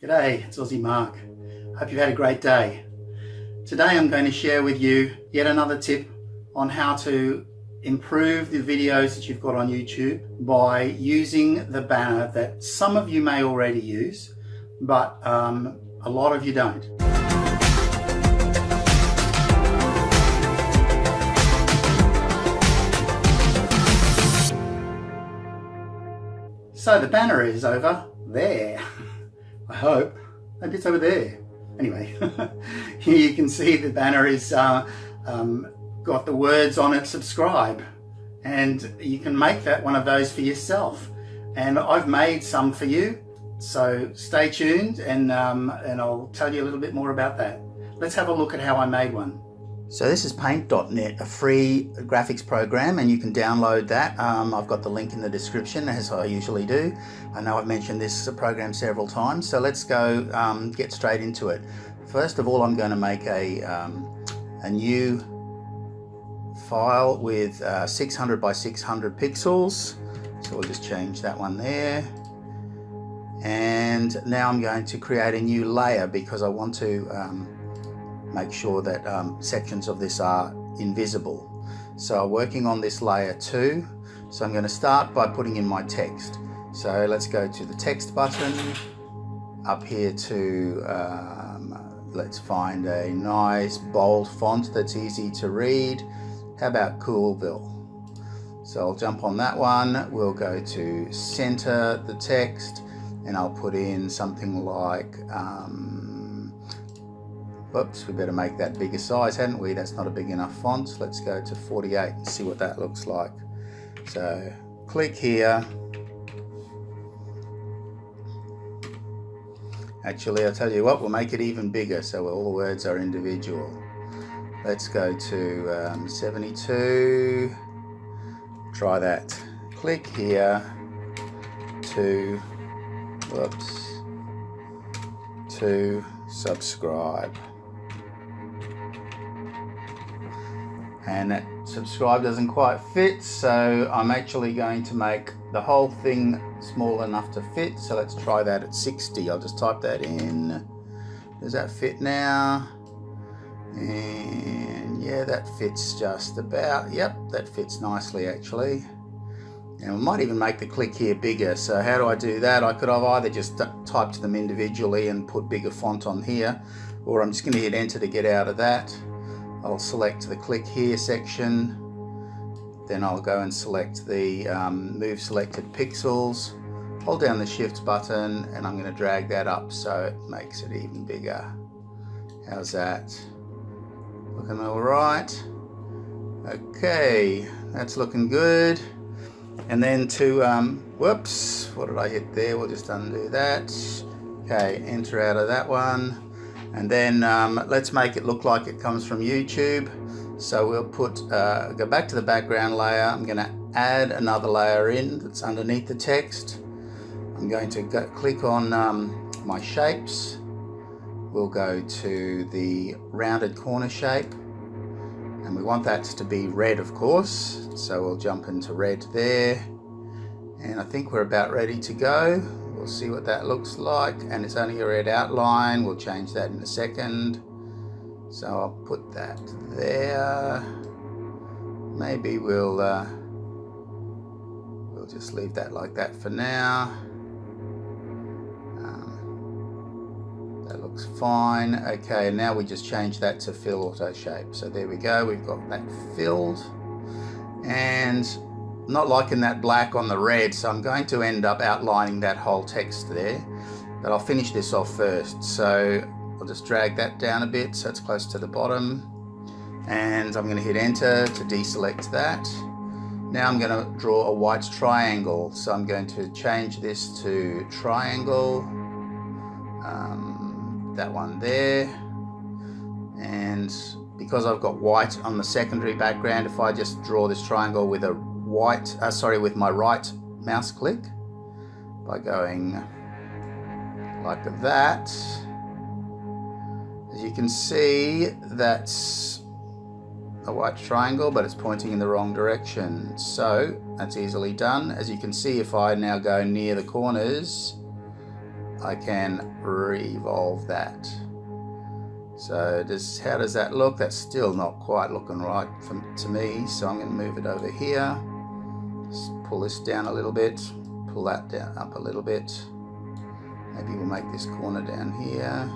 G'day, it's Aussie Mark. Hope you've had a great day. Today I'm going to share with you yet another tip on how to improve the videos that you've got on YouTube by using the banner that some of you may already use, but a lot of you don't. So the banner is over there. I hope. Maybe it's over there. Anyway, here you can see the banner is got the words on it, subscribe. And you can make that one of those for yourself. And I've made some for you. So stay tuned and I'll tell you a little bit more about that. Let's have a look at how I made one. So this is paint.net, a free graphics program, and you can download that. I've got the link in the description, as I usually do. I know I've mentioned this program several times, so let's go get straight into it. First of all, I'm going to make a new file with 600 by 600 pixels. So we'll just change that one there. And now I'm going to create a new layer because I want to make sure that sections of this are invisible. So working on this layer 2, so I'm going to start by putting in my text. So let's go to the text button, up here to, let's find a nice bold font that's easy to read. How about Coolville? So I'll jump on that one, we'll go to center the text, and I'll put in something like, whoops, we better make that bigger size, hadn't we? That's not a big enough font. Let's go to 48 and see what that looks like. So click here. Actually, I'll tell you what, we'll make it even bigger so all the words are individual. Let's go to 72. Try that. Click here to, whoops, to subscribe. And that subscribe doesn't quite fit, so I'm actually going to make the whole thing small enough to fit. So let's try that at 60. I'll just type that in. Does that fit now? And yeah, that fits just about. Yep, that fits nicely actually. And we might even make the click here bigger. So how do I do that? I could have either just typed them individually and put bigger font on here, or I'm just going to hit enter to get out of that. I'll select the click here section, then I'll go and select the move selected pixels, hold down the shift button, and I'm going to drag that up so it makes it even bigger. How's that? Looking all right? Okay, that's looking good. And then to, whoops, what did I hit there? We'll just undo that. Okay, enter out of that one. And then let's make it look like it comes from YouTube. So we'll put, go back to the background layer. I'm going to add another layer in that's underneath the text. I'm going to click on my shapes. We'll go to the rounded corner shape. And we want that to be red, of course. So we'll jump into red there. And I think we're about ready to go. We'll see what that looks like, and it's only a red outline. We'll change that in a second. So I'll put that there. Maybe we'll just leave that like that for now. That looks fine. Okay, now we just change that to fill auto shape. So there we go, we've got that filled. And not liking that black on the red, so I'm going to end up outlining that whole text there, but I'll finish this off first. So I'll just drag that down a bit so it's close to the bottom, and I'm going to hit enter to deselect that. Now I'm going to draw a white triangle, so I'm going to change this to triangle, that one there, and because I've got white on the secondary background, if I just draw this triangle with a with my right mouse click, by going like that, as you can see, that's a white triangle, but it's pointing in the wrong direction. So that's easily done. As you can see, if I now go near the corners, I can revolve that. So how does that look? That's still not quite looking right to me, so I'm going to move it over here. Just pull this down a little bit, pull that down up a little bit. Maybe we'll make this corner down here.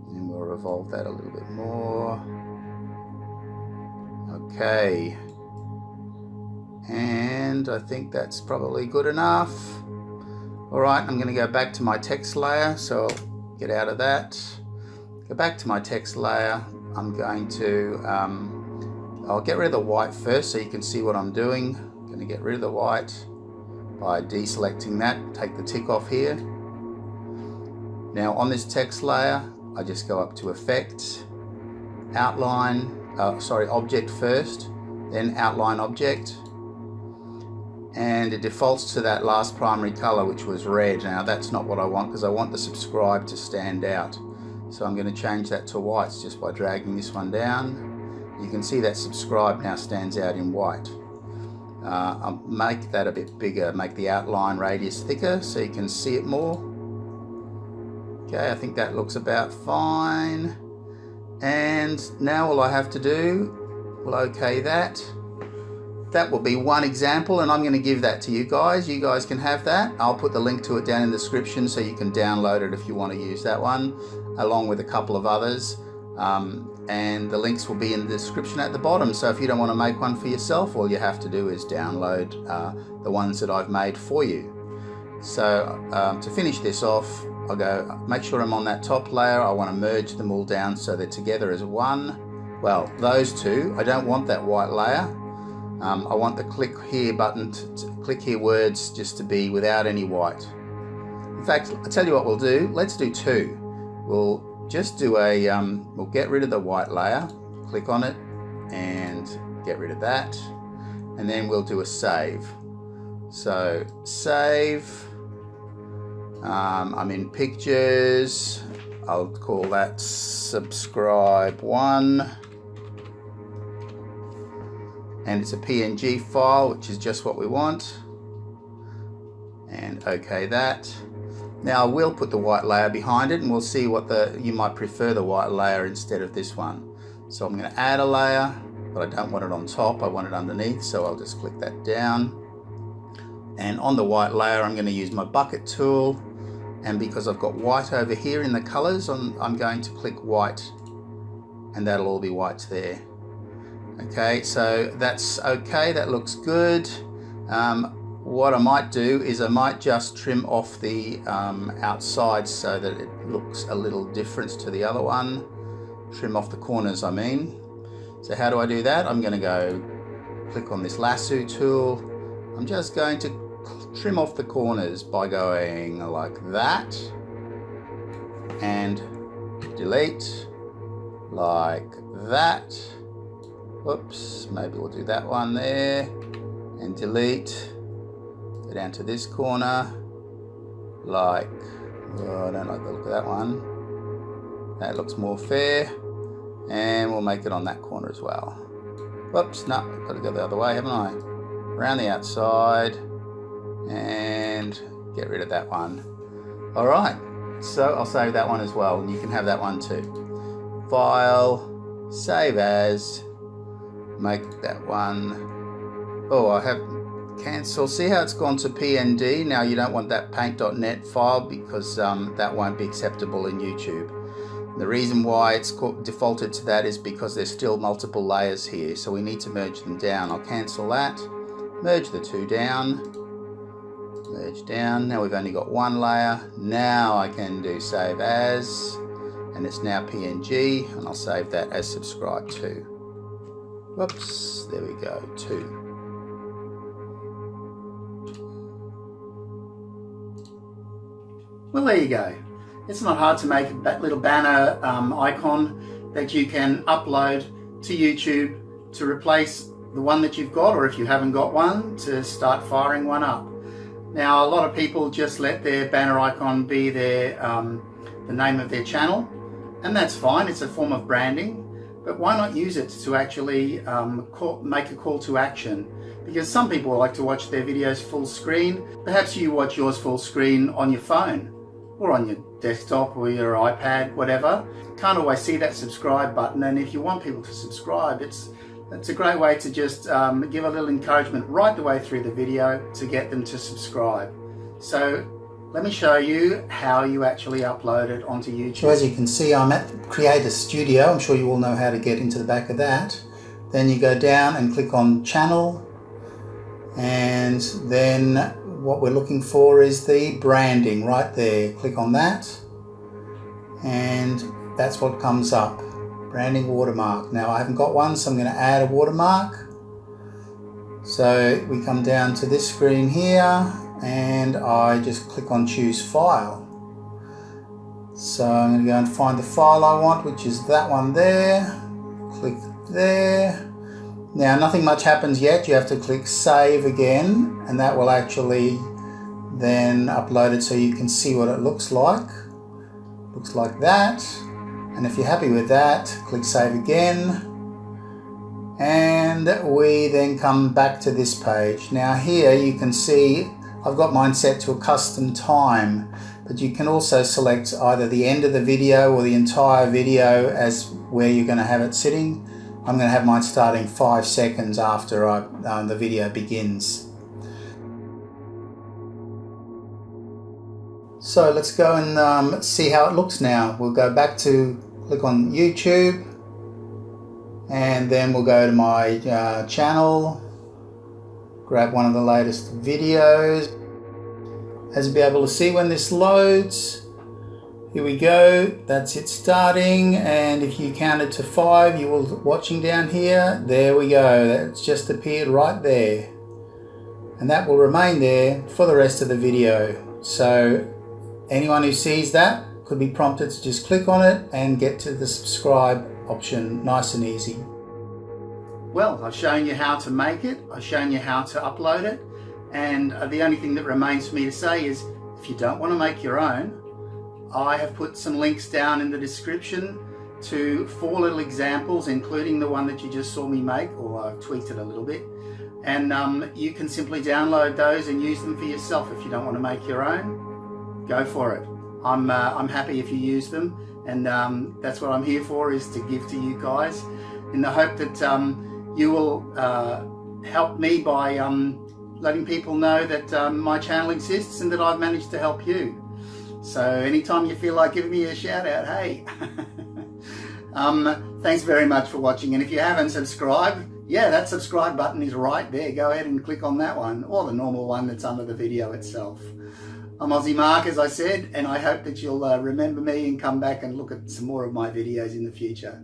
And we'll revolve that a little bit more. Okay. And I think that's probably good enough. All right, I'm going to go back to my text layer, so I'll get out of that. Go back to my text layer. I'm going to, I'll get rid of the white first so you can see what I'm doing. I'm going to get rid of the white by deselecting that, take the tick off here. Now on this text layer, I just go up to Effect, Outline, Object first, then Outline Object. And it defaults to that last primary color, which was red. Now that's not what I want, because I want the subscribe to stand out. So I'm going to change that to whites just by dragging this one down. You can see that subscribe now stands out in white. I'll make that a bit bigger, make the outline radius thicker so you can see it more. Okay, I think that looks about fine. And now all I have to do, we'll okay that. That will be one example, and I'm going to give that to you guys. You guys can have that. I'll put the link to it down in the description so you can download it if you want to use that one, along with a couple of others. And the links will be in the description at the bottom. So if you don't want to make one for yourself, all you have to do is download the ones that I've made for you. So to finish this off, I'll go make sure I'm on that top layer. I want to merge them all down so they're together as one. Well, those two, I don't want that white layer. I want the click here button, click here words just to be without any white. In fact, I'll tell you what we'll do. Let's do two. We'll just do a, we'll get rid of the white layer, click on it and get rid of that. And then we'll do a save. So save, I'm in pictures. I'll call that subscribe 1. And it's a PNG file, which is just what we want. And okay that. Now I will put the white layer behind it, and we'll see what you might prefer the white layer instead of this one. So I'm going to add a layer, but I don't want it on top, I want it underneath, so I'll just click that down. And on the white layer, I'm going to use my bucket tool, and because I've got white over here in the colors, I'm going to click white, and that'll all be whites there. Okay, so that's okay, that looks good. What I might do is I might just trim off the outside so that it looks a little different to the other one. Trim off the corners, I mean. So how do I do that? I'm going to go click on this lasso tool. I'm just going to trim off the corners by going like that and delete like that. Oops, maybe we'll do that one there and delete. Go down to this corner, like, oh, I don't like the look of that one. That looks more fair, and we'll make it on that corner as well. Whoops, no, got to go the other way, haven't I? Around the outside, and get rid of that one. All right, so I'll save that one as well, and you can have that one too. File, save as. Make that one, oh, I have cancel. See how it's gone to PNG? Now you don't want that paint.net file because that won't be acceptable in YouTube. The reason why it's defaulted to that is because there's still multiple layers here, so we need to merge them down. I'll cancel that, merge the two down, merge down. Now we've only got one layer. Now I can do save as, and it's now PNG, and I'll save that as subscribe to. Whoops, there we go, 2. Well, there you go. It's not hard to make that little banner icon that you can upload to YouTube to replace the one that you've got, or if you haven't got one, to start firing one up. Now, a lot of people just let their banner icon be their the name of their channel, and that's fine. It's a form of branding. but why not use it to actually make a call to action? Because some people like to watch their videos full screen. Perhaps you watch yours full screen on your phone or on your desktop or your iPad, whatever. Can't always see that subscribe button, and if you want people to subscribe, it's a great way to just give a little encouragement right the way through the video to get them to subscribe. So let me show you how you actually upload it onto YouTube. So as you can see, I'm at Creator Studio. I'm sure you all know how to get into the back of that. Then you go down and click on Channel, and then what we're looking for is the branding right there. Click on that, and that's what comes up. Branding watermark. Now I haven't got one, so I'm going to add a watermark. So we come down to this screen here, and I just click on choose file. So I'm going to go and find the file I want, which is that one there. Click there. Now nothing much happens yet. You have to click save again, and that will actually then upload it so you can see what it looks like. Looks like that. And if you're happy with that, click save again, and we then come back to this page. Now here you can see I've got mine set to a custom time, but you can also select either the end of the video or the entire video as where you're going to have it sitting. I'm going to have mine starting 5 seconds after the video begins. So let's go and see how it looks now. We'll go back to click on YouTube, and then we'll go to my channel, grab one of the latest videos. As you'll be able to see when this loads, here we go, that's it starting, and if you counted to 5, you were watching down here, there we go, that's just appeared right there. And that will remain there for the rest of the video. So anyone who sees that could be prompted to just click on it and get to the subscribe option, nice and easy. Well, I've shown you how to make it, I've shown you how to upload it, and the only thing that remains for me to say is if you don't want to make your own, I have put some links down in the description to 4 little examples, including the one that you just saw me make, or I've tweaked it a little bit, and you can simply download those and use them for yourself. If you don't want to make your own, go for it. I'm happy if you use them, and that's what I'm here for, is to give to you guys in the hope that you will help me by letting people know that my channel exists and that I've managed to help you. So anytime you feel like giving me a shout out, hey. Thanks very much for watching, and if you haven't subscribed, yeah, that subscribe button is right there. Go ahead and click on that one, or the normal one that's under the video itself. I'm Aussie Mark, as I said, and I hope that you'll remember me and come back and look at some more of my videos in the future.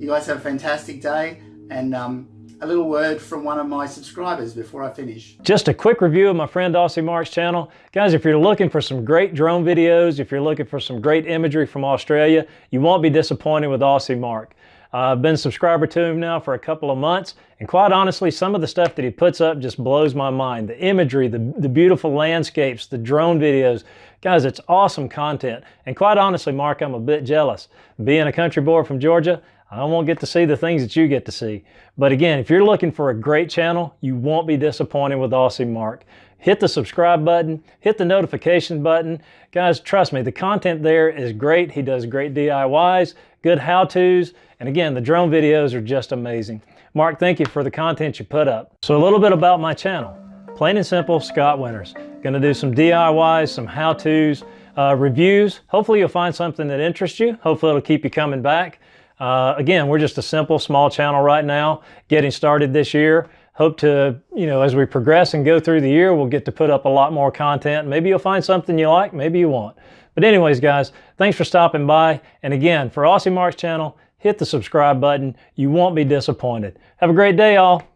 You guys have a fantastic day, and a little word from one of my subscribers before I finish. Just a quick review of my friend Aussie Mark's channel. Guys, if you're looking for some great drone videos, if you're looking for some great imagery from Australia, you won't be disappointed with Aussie Mark. I've been a subscriber to him now for a couple of months, and quite honestly, some of the stuff that he puts up just blows my mind. The imagery, the beautiful landscapes, the drone videos. Guys, it's awesome content. And quite honestly, Mark, I'm a bit jealous. Being a country boy from Georgia, I won't get to see the things that you get to see. But again, if you're looking for a great channel, you won't be disappointed with Aussie Mark. Hit the subscribe button, hit the notification button. Guys, trust me, the content there is great. He does great DIYs, good how-tos, and again, the drone videos are just amazing. Mark, thank you for the content you put up. So a little bit about my channel. Plain and simple, Scott Winters. Gonna do some DIYs, some how-tos, reviews. Hopefully you'll find something that interests you. Hopefully it'll keep you coming back. Again, we're just a simple, small channel right now, getting started this year. Hope to, as we progress and go through the year, we'll get to put up a lot more content. Maybe you'll find something you like, maybe you won't. But anyways, guys, thanks for stopping by. And again, for Aussie Mark's channel, hit the subscribe button. You won't be disappointed. Have a great day, all.